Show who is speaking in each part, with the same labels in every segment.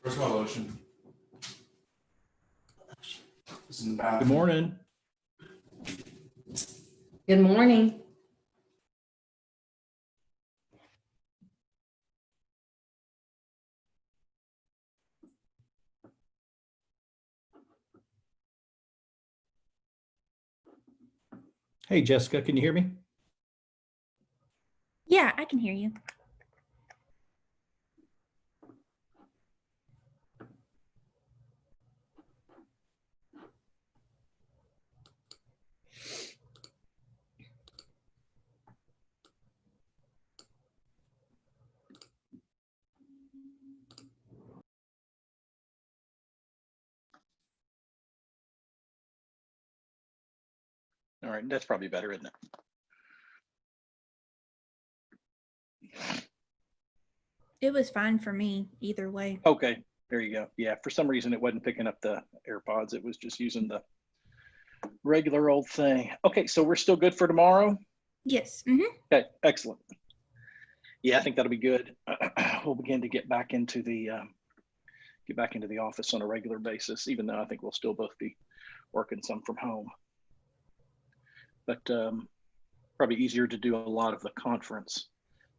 Speaker 1: Where's my lotion? It's in the bathroom.
Speaker 2: Good morning.
Speaker 3: Good morning.
Speaker 2: Hey, Jessica, can you hear me?
Speaker 4: Yeah, I can hear you.
Speaker 5: All right, that's probably better, isn't it?
Speaker 4: It was fine for me either way.
Speaker 5: Okay, there you go. Yeah, for some reason it wasn't picking up the AirPods. It was just using the regular old thing. Okay, so we're still good for tomorrow?
Speaker 4: Yes.
Speaker 5: Okay, excellent. Yeah, I think that'll be good. We'll begin to get back into the office on a regular basis, even though I think we'll still both be working some from home. But probably easier to do a lot of the conference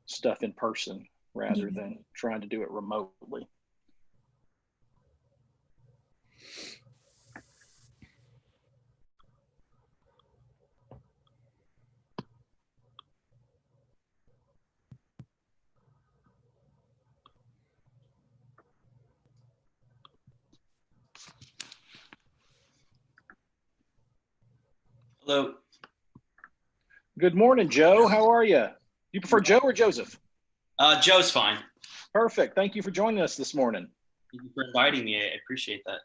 Speaker 5: stuff in person rather than trying to do it remotely.
Speaker 6: Hello.
Speaker 5: Good morning, Joe. How are you? You prefer Joe or Joseph?
Speaker 6: Joe's fine.
Speaker 5: Perfect. Thank you for joining us this morning.
Speaker 6: Thank you for inviting me. I appreciate that.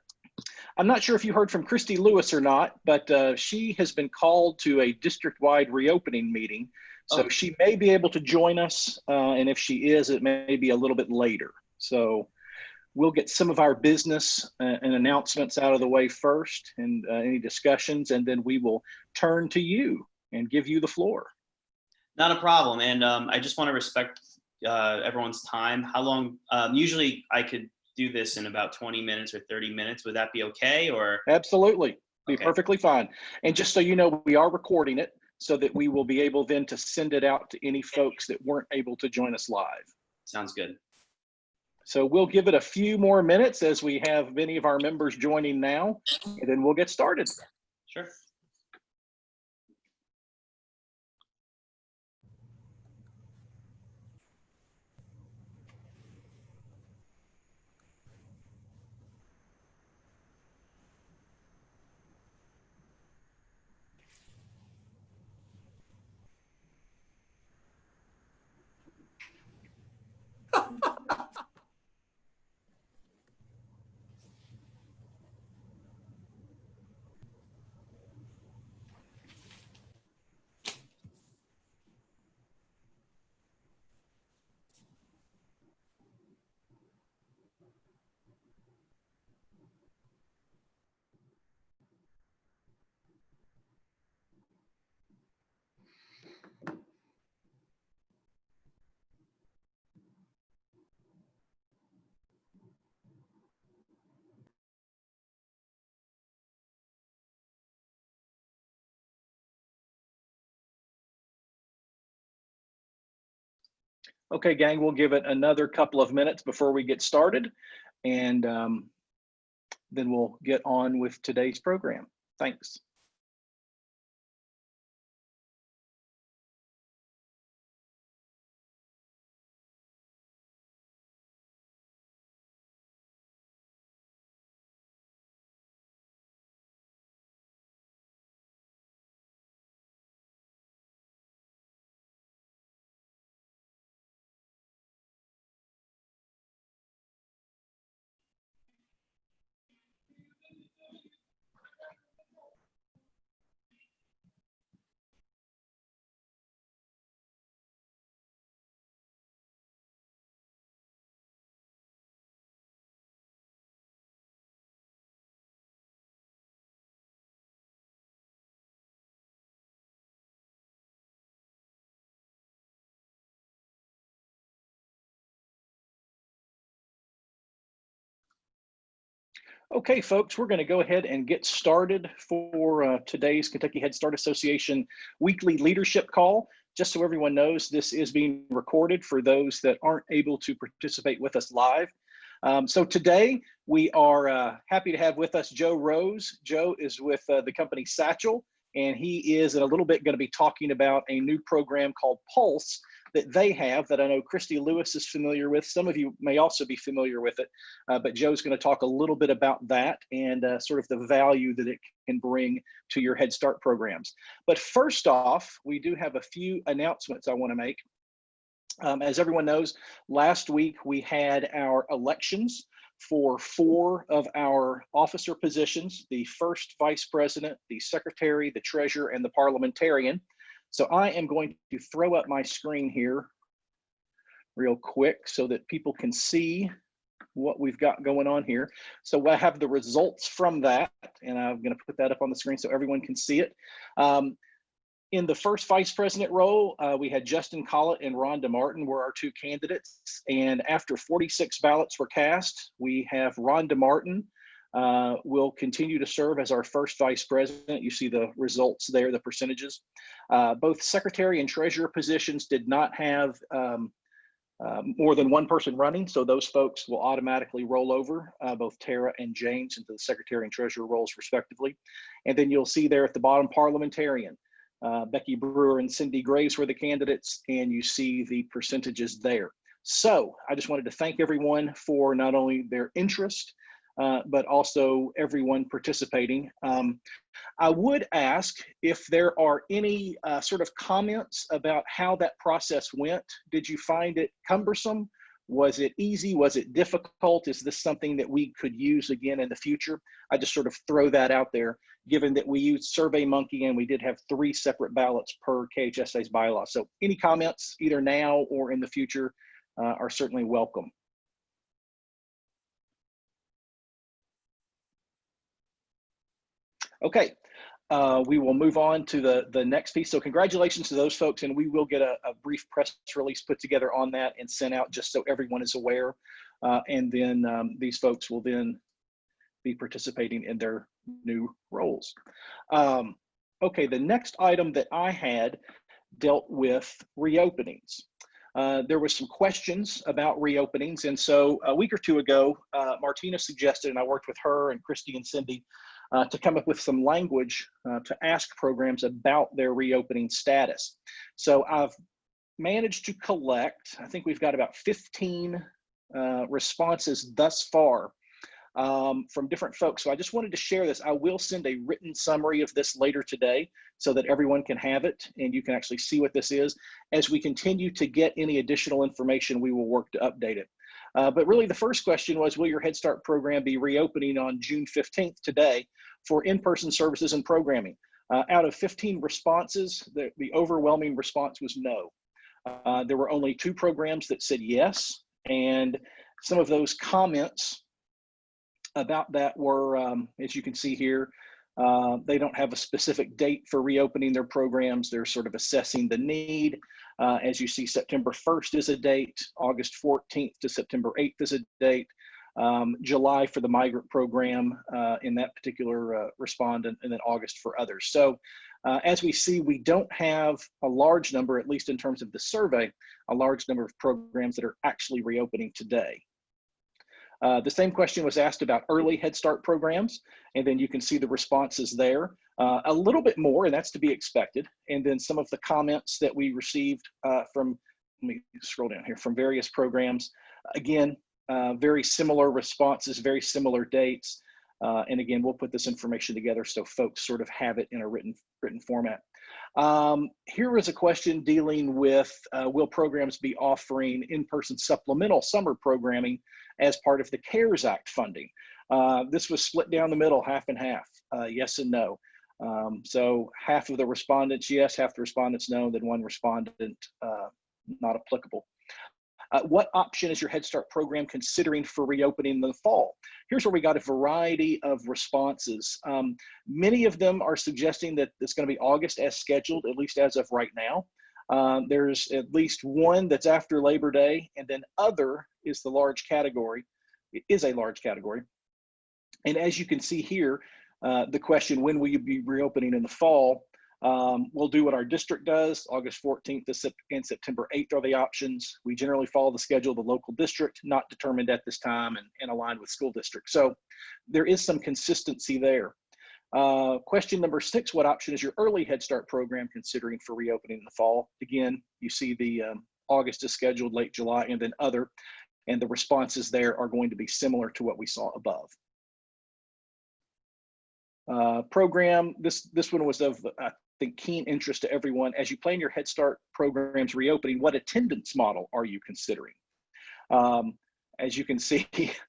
Speaker 5: I'm not sure if you heard from Christy Lewis or not, but she has been called to a district-wide reopening meeting. So she may be able to join us. And if she is, it may be a little bit later. So we'll get some of our business and announcements out of the way first and any discussions, and then we will turn to you and give you the floor.
Speaker 6: Not a problem. And I just want to respect everyone's time. How long? Usually I could do this in about 20 minutes or 30 minutes. Would that be okay? Or
Speaker 5: Absolutely. Be
Speaker 6: okay.
Speaker 5: Perfectly fine. And just so you know, we are recording it so that we will be able then to send it out to any folks that weren't able to join us live.
Speaker 6: Sounds good.
Speaker 5: So we'll give it a few more minutes as we have many of our members joining now, and then we'll get started.
Speaker 6: Sure.
Speaker 5: Okay, gang, we'll give it another couple of minutes before we get started, and then we'll get on with today's program. Thanks. Okay, folks, we're going to go ahead and get started for today's Kentucky Head Start Association weekly leadership call. Just so everyone knows, this is being recorded for those that aren't able to participate with us live. So today we are happy to have with us Joe Rose. Joe is with the company Satchel, and he is in a little bit going to be talking about a new program called Pulse that they have that I know Christy Lewis is familiar with. Some of you may also be familiar with it, but Joe's going to talk a little bit about that and sort of the value that it can bring to your Head Start programs. But first off, we do have a few announcements I want to make. As everyone knows, last week we had our elections for 4 of our officer positions: the first vice president, the secretary, the treasurer, and the parliamentarian. So I am going to throw up my screen here real quick so that people can see what we've got going on here. So I have the results from that, and I'm going to put that up on the screen so everyone can see it. In the first vice president role, we had Justin Collett and Rhonda Martin were our 2 candidates. And after 46 ballots were cast, we have Rhonda Martin will continue to serve as our first vice president. You see the results there, the percentages. Both secretary and treasurer positions did not have more than 1 person running, so those folks will automatically roll over, both Tara and James, into the secretary and treasurer roles respectively. And then you'll see there at the bottom, parliamentarian. Becky Brewer and Cindy Graves were the candidates, and you see the percentages there. So I just wanted to thank everyone for not only their interest, but also everyone participating. I would ask if there are any sort of comments about how that process went. Did you find it cumbersome? Was it easy? Was it difficult? Is this something that we could use again in the future? I just sort of throw that out there, given that we used SurveyMonkey and we did have 3 separate ballots per KHSA's bylaw. So any comments, either now or in the future, are certainly welcome. Okay, we will move on to the next piece. So congratulations to those folks, and we will get a brief press release put together on that and sent out just so everyone is aware. And then these folks will then be participating in their new roles. Okay, the next item that I had dealt with reopenings. There was some questions about reopenings, and so a week or 2 ago, Martina suggested, and I worked with her and Christy and Cindy, to come up with some language to ask programs about their reopening status. So I've managed to collect, I think we've got about 15 responses thus far from different folks. So I just wanted to share this. I will send a written summary of this later today so that everyone can have it and you can actually see what this is. As we continue to get any additional information, we will work to update it. But really the first question was, will your Head Start program be reopening on June 15th today for in-person services and programming? Out of 15 responses, the overwhelming response was no. There were only 2 programs that said yes, and some of those comments about that were, as you can see here, they don't have a specific date for reopening their programs. They're sort of assessing the need. As you see, September 1st is a date, August 14th to September 8th is a date, July for the migrant program in that particular respondent, and then August for others. So as we see, we don't have a large number, at least in terms of the survey, a large number of programs that are actually reopening today. The same question was asked about early Head Start programs, and then you can see the responses there. A little bit more, and that's to be expected. And then some of the comments that we received from, let me scroll down here, from various programs. Again, very similar responses, very similar dates. And again, we'll put this information together so folks sort of have it in a written format. Here is a question dealing with, will programs be offering in-person supplemental summer programming as part of the CARES Act funding? This was split down the middle, half and half, yes and no. So half of the respondents yes, half the respondents no, then 1 respondent not applicable. What option is your Head Start program considering for reopening in the fall? Here's where we got a variety of responses. Many of them are suggesting that it's going to be August as scheduled, at least as of right now. There's at least 1 that's after Labor Day, and then other is the large category. It is a large category. And as you can see here, the question, when will you be reopening in the fall? We'll do what our district does. August 14th and September 8th are the options. We generally follow the schedule of the local district, not determined at this time and aligned with school district. So there is some consistency there. Question number 6, what option is your early Head Start program considering for reopening in the fall? Again, you see the August is scheduled, late July, and then other, and the responses there are going to be similar to what we saw above. Program, this one was of, I think, keen interest to everyone. As you plan your Head Start programs reopening, what attendance model are you considering? As you can see,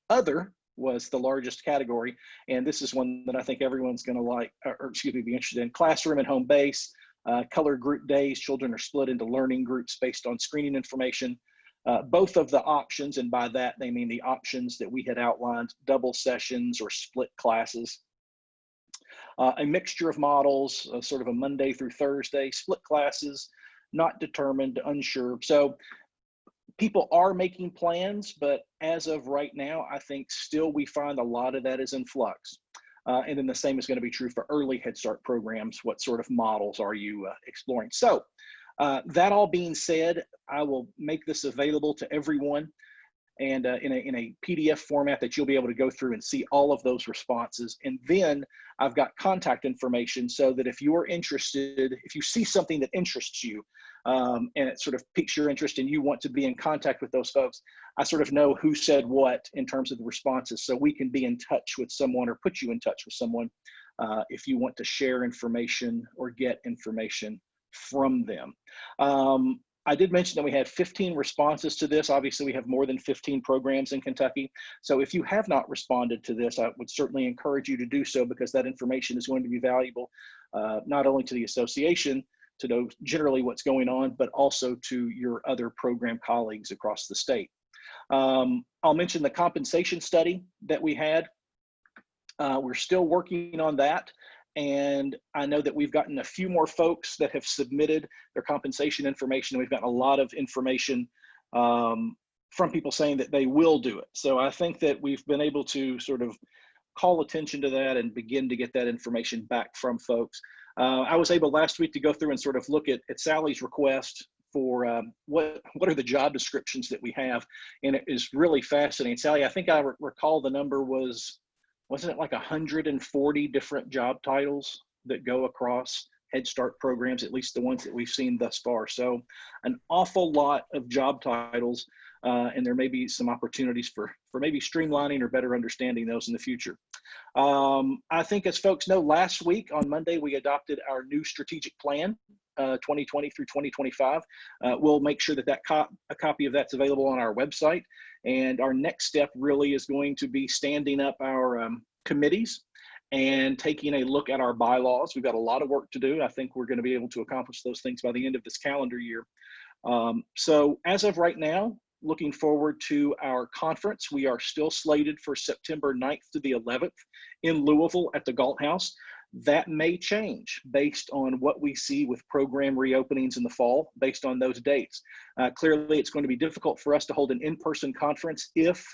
Speaker 5: other was the largest category, and this is one that I think everyone's going to like, or excuse me, be interested in. Classroom and home base, color group days, children are split into learning groups based on screening information. Both of the options, and by that they mean the options that we had outlined, double sessions or split classes. A mixture of models, sort of a Monday through Thursday, split classes, not determined, unsure. So people are making plans, but as of right now, I think still we find a lot of that is in flux. And then the same is going to be true for early Head Start programs. What sort of models are you exploring? So that all being said, I will make this available to everyone, and in a PDF format that you'll be able to go through and see all of those responses. And then I've got contact information so that if you're interested, if you see something that interests you and it sort of piques your interest and you want to be in contact with those folks, I sort of know who said what in terms of the responses, so we can be in touch with someone or put you in touch with someone if you want to share information or get information from them. I did mention that we had 15 responses to this. Obviously, we have more than 15 programs in Kentucky. So if you have not responded to this, I would certainly encourage you to do so, because that information is going to be valuable, not only to the association, to know generally what's going on, but also to your other program colleagues across the state. I'll mention the compensation study that we had. We're still working on that. And I know that we've gotten a few more folks that have submitted their compensation information. We've gotten a lot of information from people saying that they will do it. So I think that we've been able to sort of call attention to that and begin to get that information back from folks. I was able last week to go through and sort of look at Sally's request for what are the job descriptions that we have. And it is really fascinating. Sally, I think I recall the number wasn't it like 140 different job titles that go across Head Start programs, at least the ones that we've seen thus far. So an awful lot of job titles, and there may be some opportunities for maybe streamlining or better understanding those in the future. I think, as folks know, last week on Monday, we adopted our new strategic plan, 2020 through 2025. We'll make sure that a copy of that's available on our website. And our next step really is going to be standing up our committees and taking a look at our bylaws. We've got a lot of work to do. I think we're going to be able to accomplish those things by the end of this calendar year. So as of right now, looking forward to our conference. We are still slated for September 9th to the 11th in Louisville at the Galt House. That may change based on what we see with program reopenings in the fall, based on those dates. Clearly, it's going to be difficult for us to hold an in-person conference if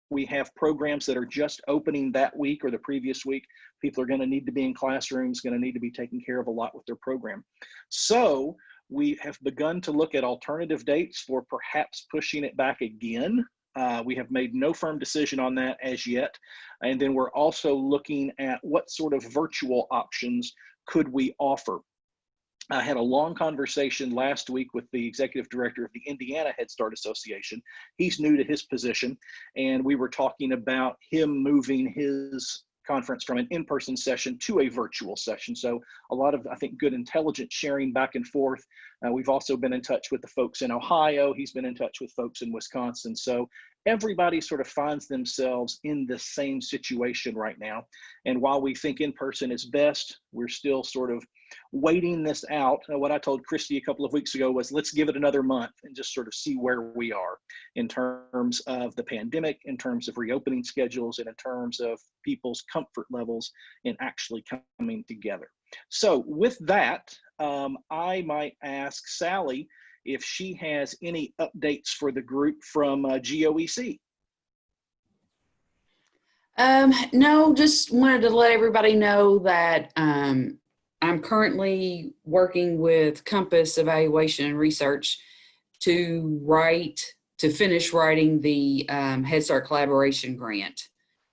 Speaker 5: we have programs that are just opening that week or the previous week. People are going to need to be in classrooms, going to need to be taking care of a lot with their program. So we have begun to look at alternative dates for perhaps pushing it back again. We have made no firm decision on that as yet. And then we're also looking at what sort of virtual options could we offer. I had a long conversation last week with the executive director of the Indiana Head Start Association. He's new to his position, and we were talking about him moving his conference from an in-person session to a virtual session. So a lot of, I think, good intelligence sharing back and forth. We've also been in touch with the folks in Ohio. He's been in touch with folks in Wisconsin. So everybody sort of finds themselves in the same situation right now. And while we think in-person is best, we're still sort of waiting this out. What I told Christy a couple of weeks ago was, let's give it another month and just sort of see where we are in terms of the pandemic, in terms of reopening schedules, and in terms of people's comfort levels in actually coming together. So with that, I might ask Sally if she has any updates for the group from GOEC.
Speaker 3: No, just wanted to let everybody know that I'm currently working with Compass Evaluation and Research to finish writing the Head Start Collaboration Grant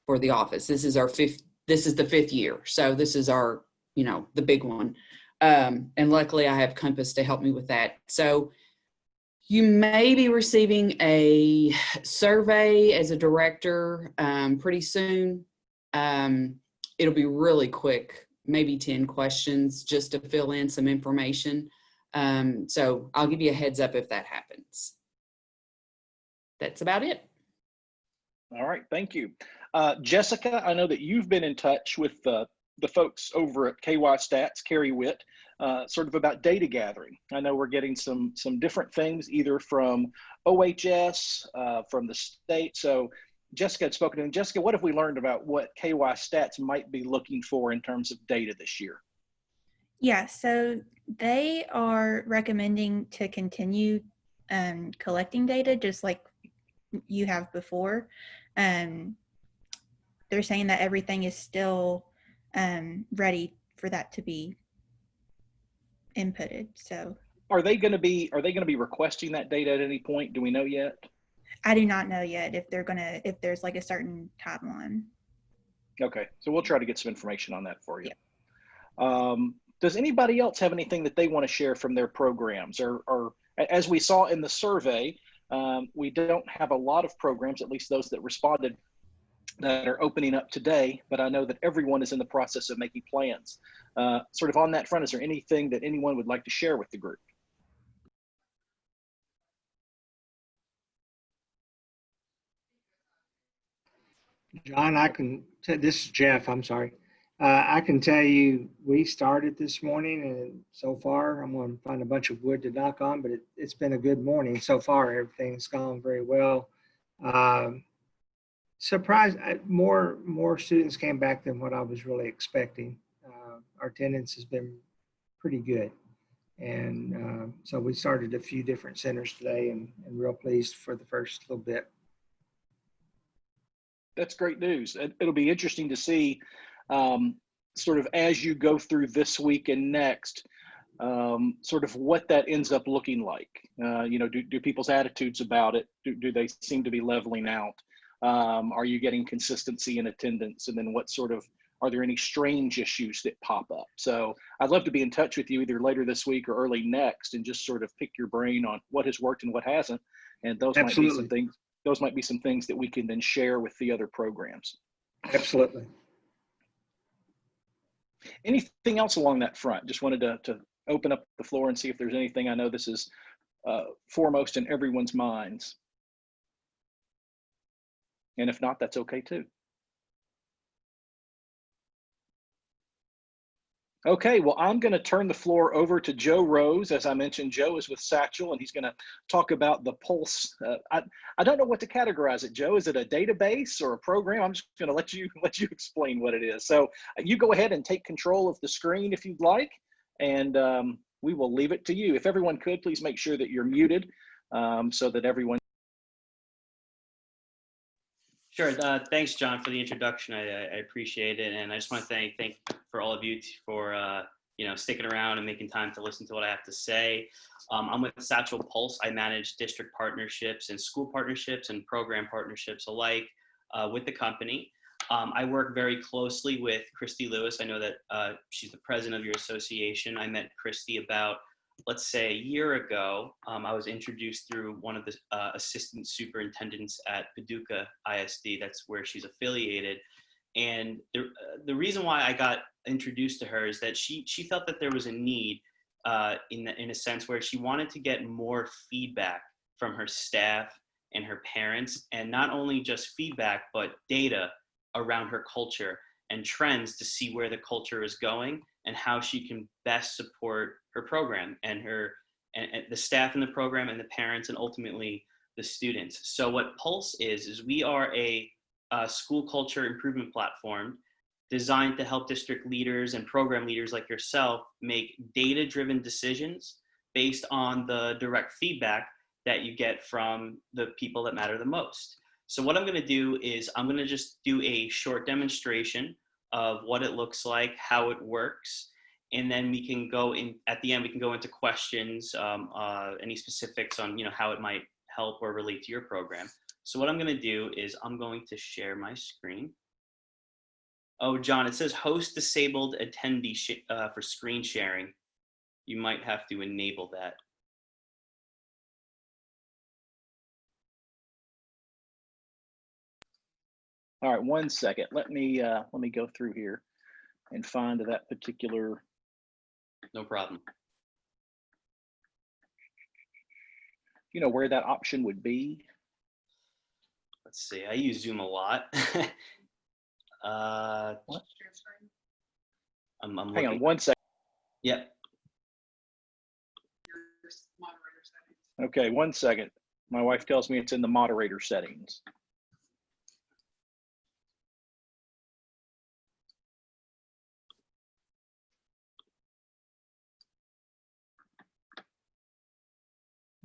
Speaker 3: for the office. This is the fifth year. So this is our, the big one. And luckily I have Compass to help me with that. So you may be receiving a survey as a director pretty soon. It'll be really quick, maybe 10 questions just to fill in some information. So I'll give you a heads up if that happens. That's about it.
Speaker 5: All right, thank you. Jessica, I know that you've been in touch with the folks over at KY Stats, Carrie Witt, sort of about data gathering. I know we're getting some different things either from OHS, from the state. So Jessica had spoken to them. Jessica, what have we learned about what KY Stats might be looking for in terms of data this year?
Speaker 4: Yeah, so they are recommending to continue collecting data just like you have before. They're saying that everything is still ready for that to be inputted. So
Speaker 5: Are they going to be requesting that data at any point? Do we know yet?
Speaker 4: I do not know yet if there's like a certain timeline.
Speaker 5: Okay, so we'll try to get some information on that for you.
Speaker 4: Yeah.
Speaker 5: Does anybody else have anything that they want to share from their programs? Or as we saw in the survey, we don't have a lot of programs, at least those that responded, that are opening up today, but I know that everyone is in the process of making plans. Sort of on that front, is there anything that anyone would like to share with the group?
Speaker 7: John, this is Jeff, I'm sorry. I can tell you, we started this morning and so far, I'm going to find a bunch of wood to knock on, but it's been a good morning so far. Everything's gone very well. Surprised, more students came back than what I was really expecting. Our attendance has been pretty good. And so we started a few different centers today and real pleased for the first little bit.
Speaker 5: That's great news. It'll be interesting to see sort of as you go through this week and next, sort of what that ends up looking like. Do people's attitudes about it, do they seem to be leveling out? Are you getting consistency in attendance? And then are there any strange issues that pop up? So I'd love to be in touch with you either later this week or early next and just sort of pick your brain on what has worked and what hasn't. And those might be some things. Those might be some things that we can then share with the other programs.
Speaker 7: Absolutely.
Speaker 5: Anything else along that front? Just wanted to open up the floor and see if there's anything. I know this is foremost in everyone's minds. And if not, that's okay too. Okay, well, I'm going to turn the floor over to Joe Rose. As I mentioned, Joe is with Satchel, and he's going to talk about the Pulse. I don't know what to categorize it, Joe. Is it a database or a program? I'm just going to let you explain what it is. So you go ahead and take control of the screen if you'd like, and we will leave it to you. If everyone could, please make sure that you're muted so that everyone.
Speaker 6: Sure. Thanks, John, for the introduction. I appreciate it, and I just want to thank for all of you for sticking around and making time to listen to what I have to say. I'm with Satchel Pulse. I manage district partnerships and school partnerships and program partnerships alike with the company. I work very closely with Christy Lewis. I know that she's the president of your association. I met Christy about, let's say, a year ago. I was introduced through one of the assistant superintendents at Paducah ISD. That's where she's affiliated. And the reason why I got introduced to her is that she felt that there was a need in a sense where she wanted to get more feedback from her staff and her parents, and not only just feedback, but data around her culture and trends to see where the culture is going and how she can best support her program and the staff in the program and the parents and ultimately the students. So what Pulse is we are a school culture improvement platform designed to help district leaders and program leaders like yourself make data-driven decisions based on the direct feedback that you get from the people that matter the most. So what I'm going to do is I'm going to just do a short demonstration of what it looks like, how it works, and then we can go in at the end. We can go into questions, any specifics on how it might help or relate to your program. So what I'm going to do is I'm going to share my screen. Oh, John, it says host disabled attendee for screen sharing. You might have to enable that.
Speaker 5: All right, 1 second. Let me go through here and find that particular.
Speaker 6: No problem.
Speaker 5: You know where that option would be?
Speaker 6: Let's see. I use Zoom a lot.
Speaker 5: What?
Speaker 6: I'm
Speaker 5: Hang on
Speaker 6: looking.
Speaker 5: 1 second.
Speaker 6: Yep.
Speaker 5: Okay, 1 second. My wife tells me it's in the moderator settings.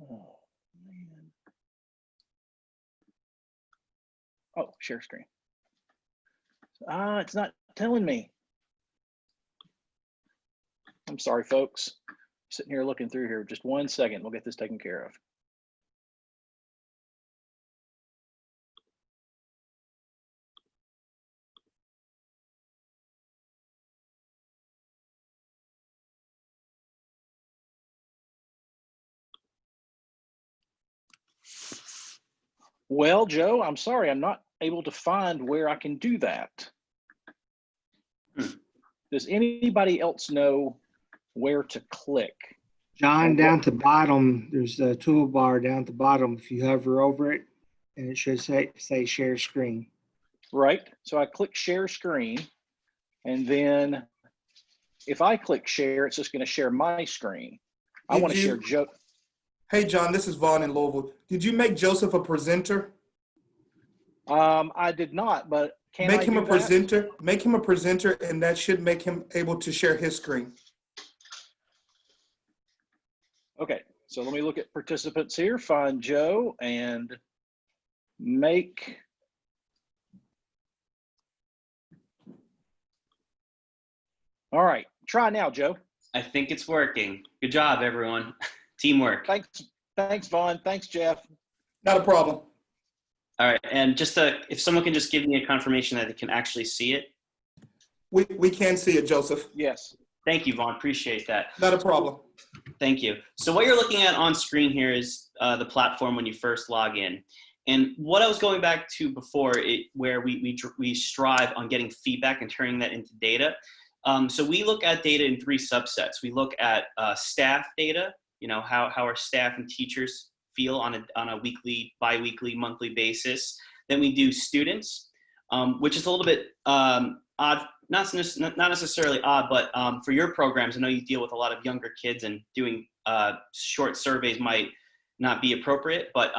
Speaker 5: Oh, man. Oh, share screen. It's not telling me. I'm sorry, folks. Sitting here looking through here. Just 1 second. We'll get this taken care of. Well, Joe, I'm sorry. I'm not able to find where I can do that. Does anybody else know where to click?
Speaker 7: John, down at the bottom, there's a toolbar down at the bottom. If you hover over it, and it should say share screen.
Speaker 5: Right. So I click share screen, and then if I click share, it's just going to share my screen. I want to share Joe.
Speaker 1: Hey, John, this is Vaughn in Louisville. Did you make Joseph a presenter?
Speaker 5: I did not, but can
Speaker 1: Make
Speaker 5: I
Speaker 1: him
Speaker 5: do
Speaker 1: a
Speaker 5: that?
Speaker 1: presenter. Make him a presenter, and that should make him able to share his screen.
Speaker 5: Okay, so let me look at participants here, find Joe, and make. All right, try now, Joe.
Speaker 6: I think it's working. Good job, everyone. Teamwork.
Speaker 5: Thanks, Vaughn. Thanks, Jeff.
Speaker 1: Not a problem.
Speaker 6: All right, and just if someone can just give me a confirmation that they can actually see it.
Speaker 1: We can see it, Joseph.
Speaker 5: Yes.
Speaker 6: Thank you, Vaughn. Appreciate that.
Speaker 1: Not a problem.
Speaker 6: Thank you. So what you're looking at on screen here is the platform when you first log in. And what I was going back to before, where we strive on getting feedback and turning that into data. So we look at data in 3 subsets. We look at staff data, how our staff and teachers feel on a weekly, bi-weekly, monthly basis. Then we do students, which is a little bit odd. Not necessarily odd, but for your programs, I know you deal with a lot of younger kids, and doing short surveys might not be appropriate. But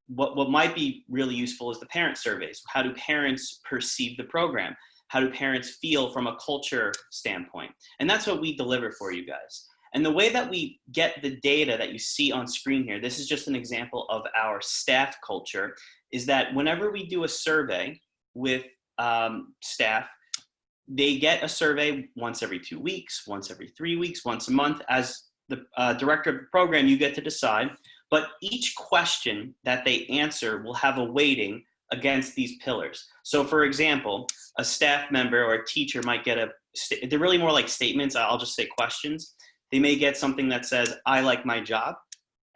Speaker 6: what might be really useful is the parent surveys. How do parents perceive the program? How do parents feel from a culture standpoint? And that's what we deliver for you guys. And the way that we get the data that you see on screen here, this is just an example of our staff culture, is that whenever we do a survey with staff, they get a survey once every 2 weeks, once every 3 weeks, once a month. As the director of the program, you get to decide. But each question that they answer will have a weighting against these pillars. So for example, a staff member or a teacher might get they're really more like statements. I'll just say questions. They may get something that says, I like my job,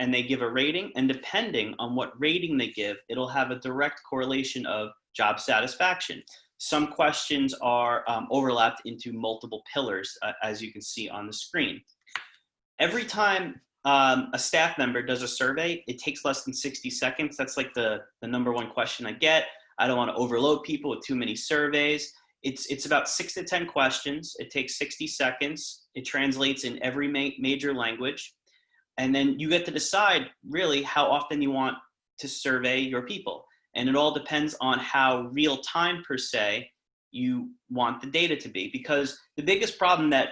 Speaker 6: and they give a rating. And depending on what rating they give, it'll have a direct correlation of job satisfaction. Some questions are overlapped into multiple pillars, as you can see on the screen. Every time a staff member does a survey, it takes less than 60 seconds. That's like the number one question I get. I don't want to overload people with too many surveys. It's about 6 to 10 questions. It takes 60 seconds. It translates in every major language. And then you get to decide really how often you want to survey your people. And it all depends on how real time per se you want the data to be. Because the biggest problem that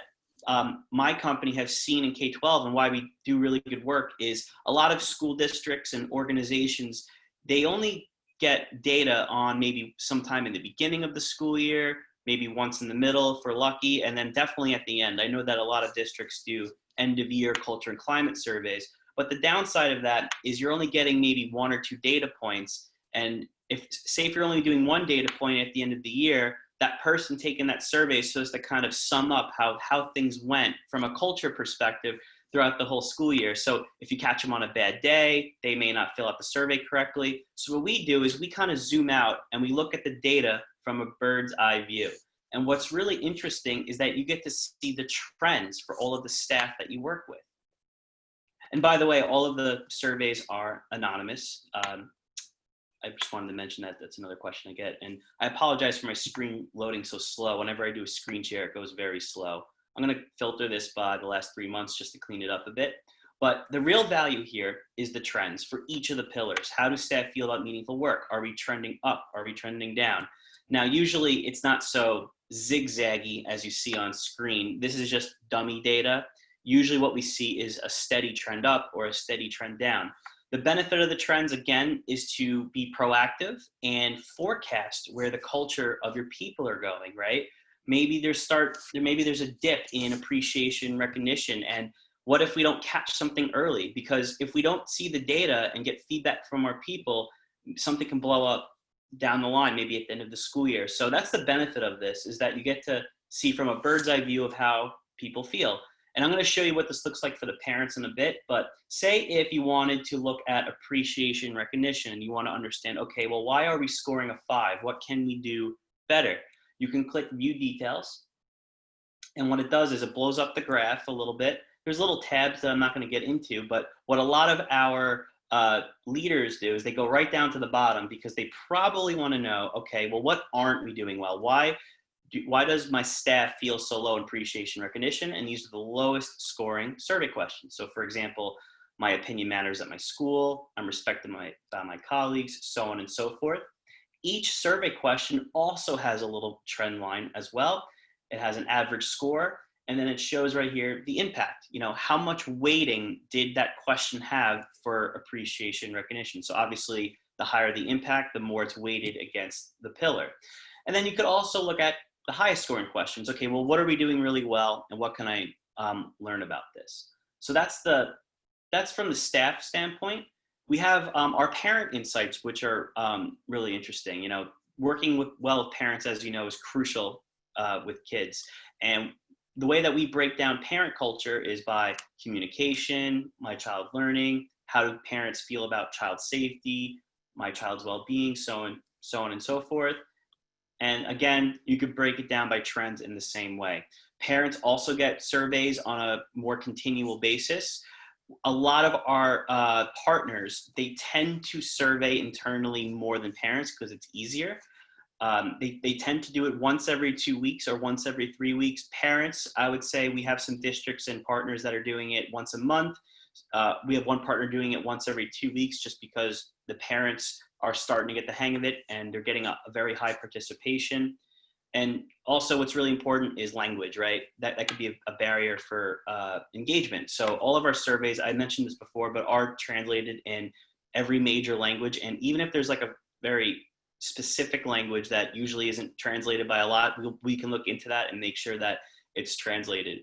Speaker 6: my company has seen in K-12 and why we do really good work is a lot of school districts and organizations, they only get data on maybe sometime in the beginning of the school year, maybe once in the middle if we're lucky, and then definitely at the end. I know that a lot of districts do end of year culture and climate surveys, but the downside of that is you're only getting maybe 1 or 2 data points. And if you're only doing 1 data point at the end of the year, that person taking that survey is supposed to kind of sum up how things went from a culture perspective throughout the whole school year. So if you catch them on a bad day, they may not fill out the survey correctly. So what we do is we kind of zoom out and we look at the data from a bird's eye view. And what's really interesting is that you get to see the trends for all of the staff that you work with. And by the way, all of the surveys are anonymous. I just wanted to mention that. That's another question I get. And I apologize for my screen loading so slow. Whenever I do a screen share, it goes very slow. I'm going to filter this by the last 3 months just to clean it up a bit. But the real value here is the trends for each of the pillars. How do staff feel about meaningful work? Are we trending up? Are we trending down? Now, usually it's not so zigzaggy as you see on screen. This is just dummy data. Usually what we see is a steady trend up or a steady trend down. The benefit of the trends, again, is to be proactive and forecast where the culture of your people are going, right? Maybe there's a dip in appreciation recognition. And what if we don't catch something early? Because if we don't see the data and get feedback from our people, something can blow up down the line, maybe at the end of the school year. So that's the benefit of this, is that you get to see from a bird's eye view of how people feel. And I'm going to show you what this looks like for the parents in a bit, but say if you wanted to look at appreciation recognition and you want to understand, okay, well, why are we scoring a 5? What can we do better? You can click view details. And what it does is it blows up the graph a little bit. There's little tabs that I'm not going to get into, but what a lot of our leaders do is they go right down to the bottom because they probably want to know, okay, well, what aren't we doing well? Why does my staff feel so low in appreciation recognition? And these are the lowest scoring survey questions. So for example, my opinion matters at my school, I'm respected by my colleagues, so on and so forth. Each survey question also has a little trend line as well. It has an average score, and then it shows right here the impact. You know, how much weighting did that question have for appreciation recognition? So obviously, the higher the impact, the more it's weighted against the pillar. And then you could also look at the highest scoring questions. Okay, well, what are we doing really well, and what can I learn about this? So that's from the staff standpoint. We have our parent insights, which are really interesting. You know, working with parents, as you know, is crucial with kids. And the way that we break down parent culture is by communication, my child learning, how do parents feel about child safety, my child's well-being, so on and so forth. And again, you could break it down by trends in the same way. Parents also get surveys on a more continual basis. A lot of our partners, they tend to survey internally more than parents because it's easier. They tend to do it once every 2 weeks or once every 3 weeks. Parents, I would say we have some districts and partners that are doing it once a month. We have one partner doing it once every 2 weeks just because the parents are starting to get the hang of it and they're getting a very high participation. And also what's really important is language, right? That could be a barrier for engagement. So all of our surveys, I mentioned this before, but are translated in every major language. And even if there's like a very specific language that usually isn't translated by a lot, we can look into that and make sure that it's translated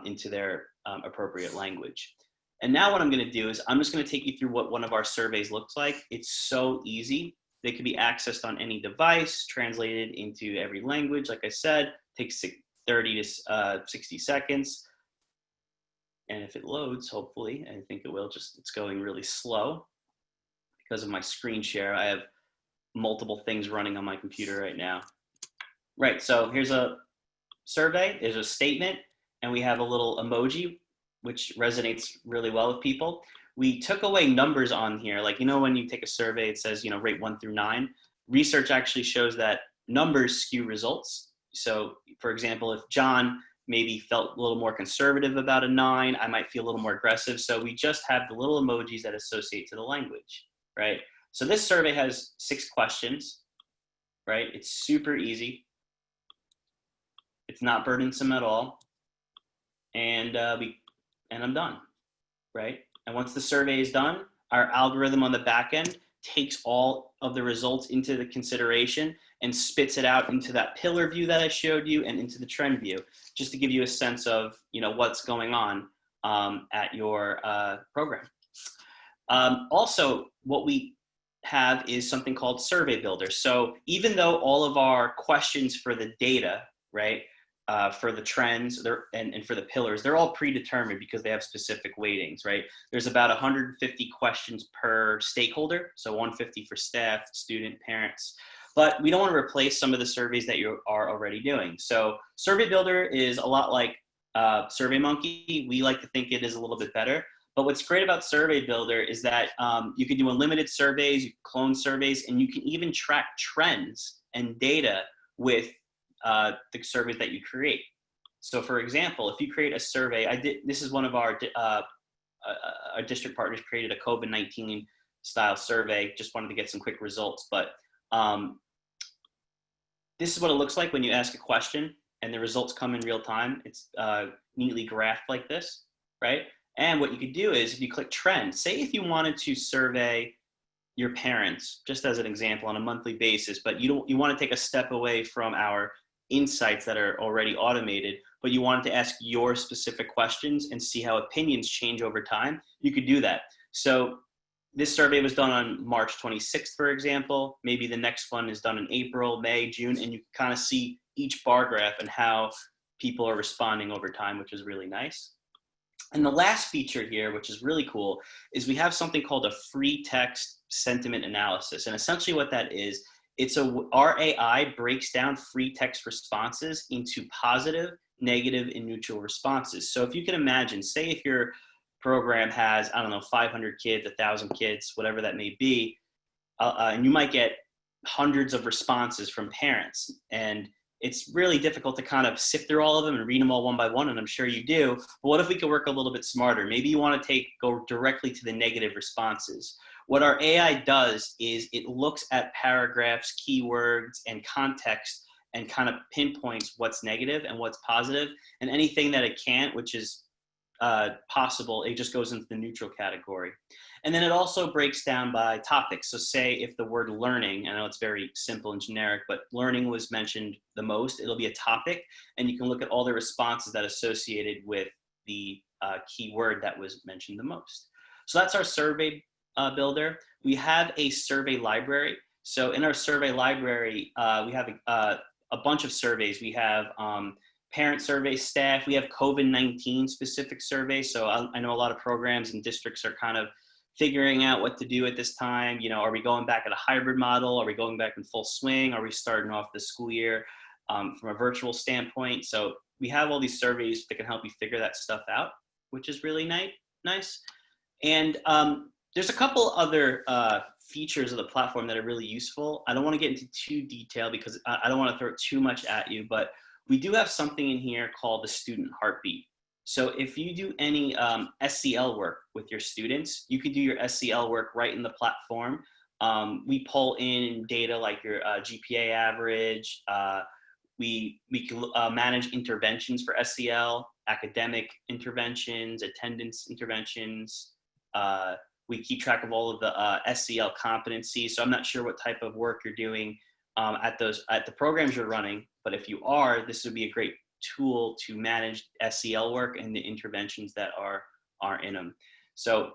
Speaker 6: into their appropriate language. And now what I'm going to do is I'm just going to take you through what one of our surveys looks like. It's so easy. They can be accessed on any device, translated into every language. Like I said, takes 30 to 60 seconds. And if it loads, hopefully, I think it will, it's going really slow because of my screen share. I have multiple things running on my computer right now. Right, so here's a survey, there's a statement, and we have a little emoji, which resonates really well with people. We took away numbers on here. Like, you know, when you take a survey, it says, you know, rate 1 through 9. Research actually shows that numbers skew results. So for example, if John maybe felt a little more conservative about a 9, I might feel a little more aggressive. So we just have the little emojis that associate to the language, right? So this survey has 6 questions, right? It's super easy. It's not burdensome at all. And I'm done, right? And once the survey is done, our algorithm on the back end takes all of the results into the consideration and spits it out into that pillar view that I showed you and into the trend view, just to give you a sense of, what's going on at your program. Also, what we have is something called Survey Builder. So even though all of our questions for the data, right, for the trends and for the pillars, they're all predetermined because they have specific weightings, right? There's about 150 questions per stakeholder, so 150 for staff, student, parents. But we don't want to replace some of the surveys that you are already doing. So Survey Builder is a lot like SurveyMonkey. We like to think it is a little bit better. But what's great about Survey Builder is that you can do unlimited surveys, you can clone surveys, and you can even track trends and data with the surveys that you create. So for example, if you create a survey, this is one of our district partners created a COVID-19 style survey, just wanted to get some quick results. But this is what it looks like when you ask a question and the results come in real time. It's neatly graphed like this, right? And what you could do is if you click trend, say if you wanted to survey your parents, just as an example, on a monthly basis, but you want to take a step away from our insights that are already automated, but you wanted to ask your specific questions and see how opinions change over time, you could do that. So this survey was done on March 26th, for example. Maybe the next one is done in April, May, June, and you can kind of see each bar graph and how people are responding over time, which is really nice. And the last feature here, which is really cool, is we have something called a free text sentiment analysis. And essentially what that is, our AI breaks down free text responses into positive, negative, and neutral responses. So if you can imagine, say if your program has, 500 kids, 1,000 kids, whatever that may be, and you might get hundreds of responses from parents. And it's really difficult to kind of sift through all of them and read them all one by one, and I'm sure you do. But what if we could work a little bit smarter? Maybe you want to go directly to the negative responses. What our AI does is it looks at paragraphs, keywords, and context and kind of pinpoints what's negative and what's positive, and anything that it can't, which is possible, it just goes into the neutral category. And then it also breaks down by topics. So say if the word learning, I know it's very simple and generic, but learning was mentioned the most, it'll be a topic, and you can look at all the responses that associated with the keyword that was mentioned the most. So that's our survey builder. We have a survey library. So in our survey library, we have a bunch of surveys. We have parent surveys, staff, we have COVID-19 specific surveys. So I know a lot of programs and districts are kind of figuring out what to do at this time. Are we going back at a hybrid model? Are we going back in full swing? Are we starting off the school year from a virtual standpoint? So we have all these surveys that can help you figure that stuff out, which is really nice. And there's a couple other features of the platform that are really useful. I don't want to get into too detail because I don't want to throw too much at you, but we do have something in here called the student heartbeat. So if you do any SCL work with your students, you can do your SCL work right in the platform. We pull in data like your GPA average. We can manage interventions for SCL, academic interventions, attendance interventions. We keep track of all of the SCL competencies. So I'm not sure what type of work you're doing at the programs you're running, but if you are, this would be a great tool to manage SCL work and the interventions that are in them. So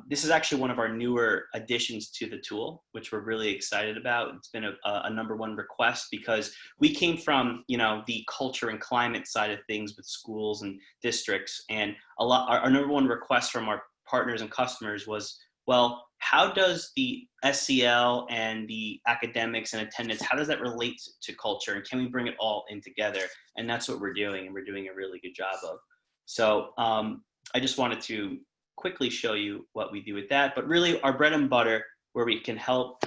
Speaker 6: this is actually one of our newer additions to the tool, which we're really excited about. It's been a number one request because we came from, the culture and climate side of things with schools and districts. And our number one request from our partners and customers was, well, how does the SCL and the academics and attendance, how does that relate to culture? And can we bring it all in together? And that's what we're doing, and we're doing a really good job of. So I just wanted to quickly show you what we do with that. But really our bread and butter, where we can help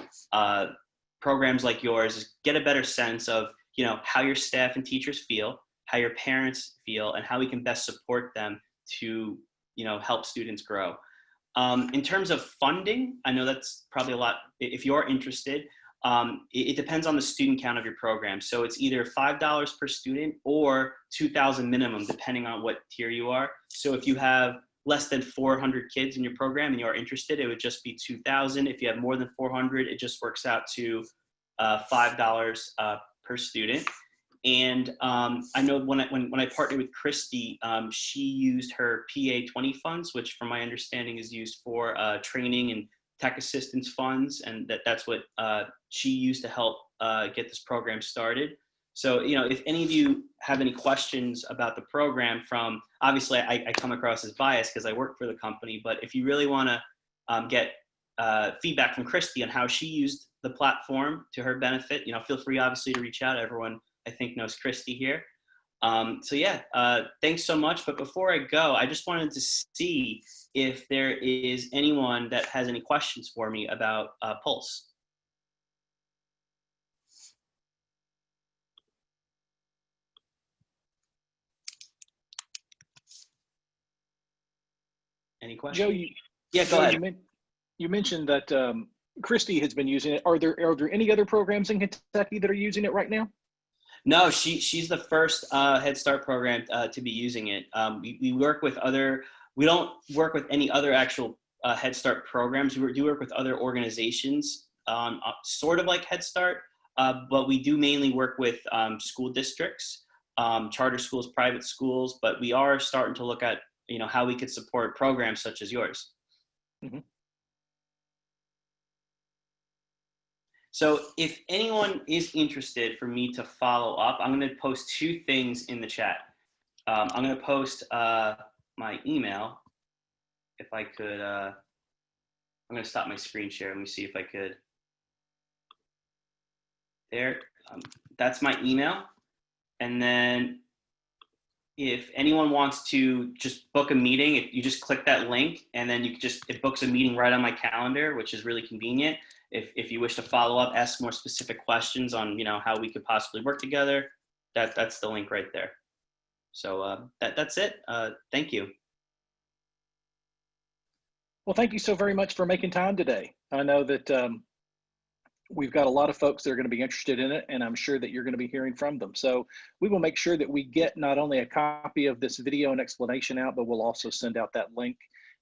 Speaker 6: programs like yours, is get a better sense of, how your staff and teachers feel, how your parents feel, and how we can best support them to, help students grow. In terms of funding, I know that's probably a lot. If you're interested, it depends on the student count of your program. So it's either $5 per student or $2,000 minimum, depending on what tier you are. So if you have, less than 400 kids in your program and you are interested, it would just be $2,000. If you have more than 400, it just works out to $5 per student. And I know when I partnered with Christy, she used her PA 20 funds, which from my understanding is used for training and tech assistance funds, and that's what she used to help get this program started. So, if any of you have any questions about the program, from obviously I come across as biased because I work for the company, but if you really want to get feedback from Christy on how she used the platform to her benefit, feel free obviously to reach out. Everyone I think knows Christy here. So yeah, thanks so much. But before I go, I just wanted to see if there is anyone that has any questions for me about Pulse. Any questions?
Speaker 5: Joe,
Speaker 6: yeah, go ahead.
Speaker 5: You mentioned that Christy has been using it. Are there any other programs in Kentucky that are using it right now?
Speaker 6: No, she's the first Head Start program to be using it. We work with we don't work with any other actual Head Start programs. We do work with other organizations, sort of like Head Start, but we do mainly work with school districts, charter schools, private schools, but we are starting to look at how we could support programs such as yours.
Speaker 5: Mm-hmm.
Speaker 6: So if anyone is interested for me to follow up, I'm going to post two things in the chat. I'm going to post my email. If I could, I'm going to stop my screen share. Let me see if I could. There, that's my email. And then if anyone wants to just book a meeting, you just click that link and then it books a meeting right on my calendar, which is really convenient. If you wish to follow up, ask more specific questions on how we could possibly work together, that's the link right there. So that's it. Thank you.
Speaker 5: Well, thank you so very much for making time today. I know that we've got a lot of folks that are going to be interested in it, and I'm sure that you're going to be hearing from them. So we will make sure that we get not only a copy of this video and explanation out, but we'll also send out that link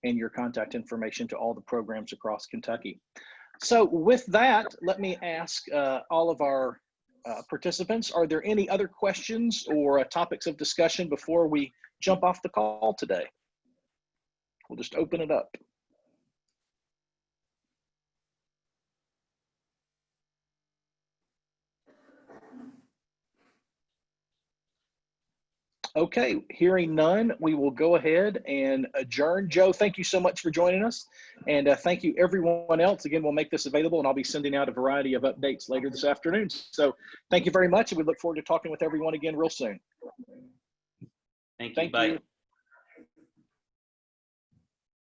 Speaker 5: and your contact information to all the programs across Kentucky. So with that, let me ask all of our participants, are there any other questions or topics of discussion before we jump off the call today? We'll just open it up. Okay, hearing none, we will go ahead and adjourn. Joe, thank you so much for joining us. And thank you everyone else. Again, we'll make this available and I'll be sending out a variety of updates later this afternoon. So thank you very much. And we look forward to talking with everyone again real soon.
Speaker 6: Thank you. Bye.